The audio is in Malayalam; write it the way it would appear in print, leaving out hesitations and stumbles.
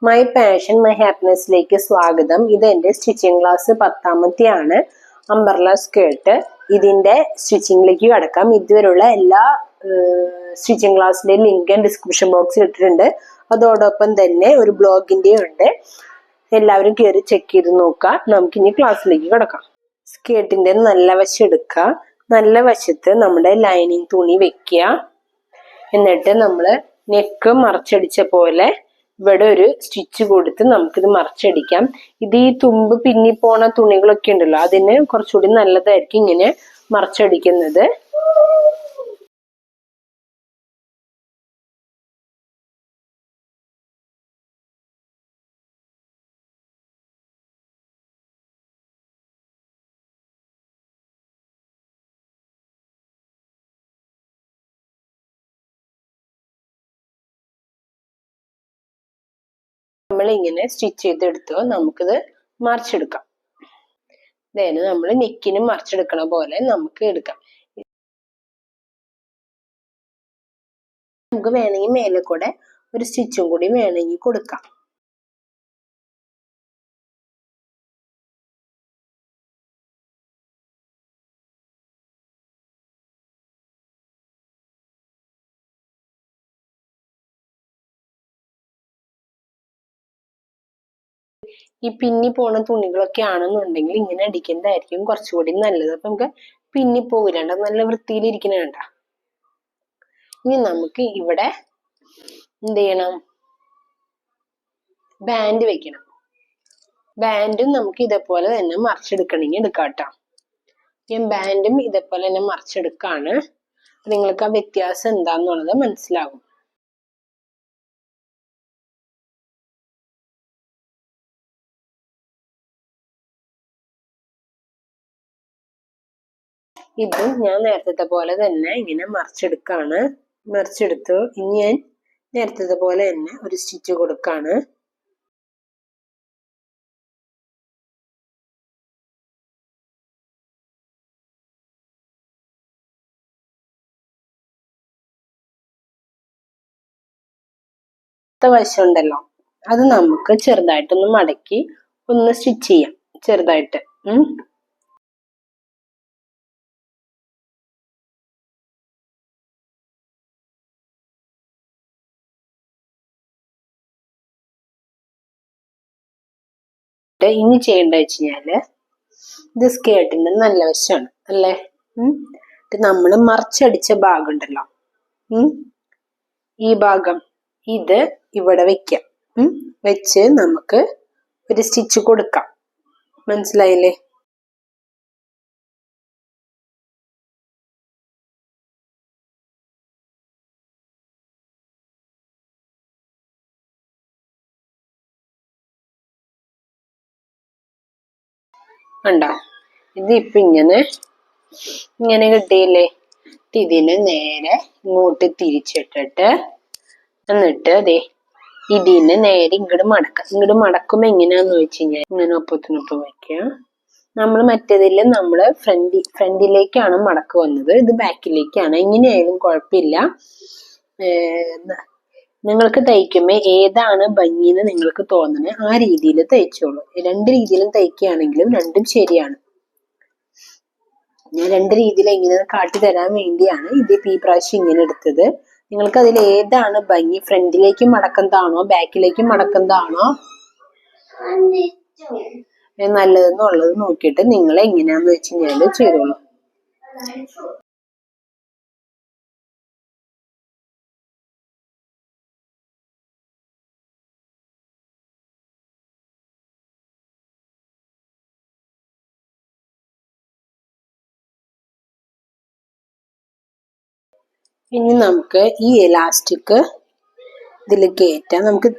മൈ പാഷൻ മൈ ഹാപ്പിനെസ്സിലേക്ക് സ്വാഗതം. ഇത് എൻ്റെ സ്റ്റിച്ചിങ് ക്ലാസ് 10ാമത്തെയാണ്. Umbrella skirt. ഇതിൻ്റെ സ്റ്റിച്ചിങ്ങിലേക്ക് കടക്കാം. ഇതുവരെയുള്ള എല്ലാ സ്റ്റിച്ചിങ് ക്ലാസ്സിൻ്റെ ലിങ്ക് ഡിസ്ക്രിപ്ഷൻ ബോക്സിൽ ഇട്ടിട്ടുണ്ട്. അതോടൊപ്പം തന്നെ ഒരു ബ്ലോഗിൻ്റെ ഉണ്ട്. എല്ലാവരും കയറി ചെക്ക് ചെയ്ത് നോക്കുക. നമുക്കിനി ക്ലാസ്സിലേക്ക് കടക്കാം. സ്കേർട്ടിൻ്റെ നല്ല വശം എടുക്കുക. നല്ല വശത്ത് നമ്മുടെ ലൈനിങ് തുണി വെക്കുക. എന്നിട്ട് നമ്മൾ നെക്ക് മറച്ചടിച്ച പോലെ ഇവിടെ ഒരു സ്റ്റിച്ച് കൊടുത്ത് നമുക്കിത് മറച്ചടിക്കാം. ഇത് ഈ തുമ്പ് പിന്നി പോണ തുണികളൊക്കെ ഉണ്ടല്ലോ, അതിന് കുറച്ചുകൂടി നല്ലതായിരിക്കും ഇങ്ങനെ മറച്ചടിക്കുന്നത്. നമ്മളിങ്ങനെ സ്റ്റിച്ച് ചെയ്തെടുത്തോ നമുക്കിത് മറിച്ചെടുക്കാം. അതായത് നമ്മൾ നെക്കിന് മറിച്ചെടുക്കണ പോലെ നമുക്ക് എടുക്കാം. നമുക്ക് വേണമെങ്കിൽ മേലെ കൂടെ ഒരു സ്റ്റിച്ചും കൂടി വേണമെങ്കിൽ കൊടുക്കാം. ഈ പിന്നി പോണ തുണികളൊക്കെ ആണെന്നുണ്ടെങ്കിൽ ഇങ്ങനെ അടിക്കുന്നതായിരിക്കും കുറച്ചുകൂടി നല്ലത്. അപ്പൊ നമുക്ക് പിന്നി പോകില്ല, നല്ല വൃത്തിയിൽ വേണ്ട. ഇനി നമുക്ക് ഇവിടെ എന്ത് ചെയ്യണം? ബാൻഡ് വെക്കണം. ബാൻഡും നമുക്ക് ഇതേപോലെ തന്നെ മറിച്ചെടുക്കണമെങ്കിൽ എടുക്കാട്ടോ. ഞാൻ ബാൻഡും ഇതേപോലെ തന്നെ മറിച്ചെടുക്കാണ്. നിങ്ങൾക്ക് ആ വ്യത്യാസം എന്താന്നുള്ളത് മനസ്സിലാകും. ഇത് ഞാൻ നേരത്തെ പോലെ തന്നെ ഇങ്ങനെ മറിച്ചെടുക്കാണ്. മറിച്ചെടുത്തു. ഇനി ഞാൻ നേരത്തെ പോലെ തന്നെ ഒരു സ്റ്റിച്ച് കൊടുക്കാണ്. വശം ഉണ്ടല്ലോ, അത് നമുക്ക് ചെറുതായിട്ടൊന്ന് മടക്കി ഒന്ന് സ്റ്റിച്ച് ചെയ്യാം ചെറുതായിട്ട്. ഇനി ചെയ്യേണ്ട വെച്ച് കഴിഞ്ഞാല് ഇത് സ്കേർട്ടിന്റെ നല്ല വശമാണ് അല്ലേ. നമ്മൾ മറിച്ചടിച്ച ഭാഗം ഉണ്ടല്ലോ, ഈ ഭാഗം ഇത് ഇവിടെ വെക്കാം. വെച്ച് നമുക്ക് ഒരു സ്റ്റിച്ച് കൊടുക്കാം. മനസ്സിലായില്ലേ? കണ്ടോ? ഇത് ഇപ്പൊ ഇങ്ങനെ കിട്ടിയില്ലേ? ഇതിന് നേരെ ഇങ്ങോട്ട് തിരിച്ചിട്ടിട്ട് എന്നിട്ട് അതെ ഇതിന് നേരെ ഇങ്ങോട്ട് മടക്കാം. ഇങ്ങോട്ട് മടക്കുമ്പോ എങ്ങനെയാന്ന് വെച്ച് കഴിഞ്ഞാൽ ഇങ്ങനെ ഒപ്പത്തിനൊപ്പം വയ്ക്കുക. നമ്മൾ മറ്റേതില് നമ്മള് ഫ്രണ്ടിലേക്കാണ് മടക്ക് വന്നത്, ഇത് ബാക്കിലേക്കാണ്. എങ്ങനെയായാലും കുഴപ്പമില്ല. നിങ്ങൾക്ക് തയ്ക്കുമ്പോ ഏതാണ് ഭംഗിന്ന് നിങ്ങൾക്ക് തോന്നുന്നത് ആ രീതിയിൽ തയ്ച്ചോളൂ. രണ്ട് രീതിയിലും തയ്ക്കുകയാണെങ്കിലും രണ്ടും ശരിയാണ്. ഞാൻ രണ്ട് രീതിയിൽ എങ്ങനെ കാട്ടി തരാൻ വേണ്ടിയാണ് ഇത് ഈ പ്രാവശ്യം ഇങ്ങനെ എടുത്തത്. നിങ്ങൾക്ക് അതിൽ ഏതാണ് ഭംഗി, ഫ്രണ്ടിലേക്ക് മടക്കുന്നതാണോ ബാക്കിലേക്ക് മടക്കുന്നതാണോ നല്ലതെന്നുള്ളത് നോക്കിയിട്ട് നിങ്ങൾ എങ്ങനെയാന്ന് വെച്ച് കഴിഞ്ഞാൽ ചെയ്തോളൂ. ഇനി നമുക്ക് ഈ എലാസ്റ്റിക് ഇതിൽ കയറ്റാം. നമുക്ക്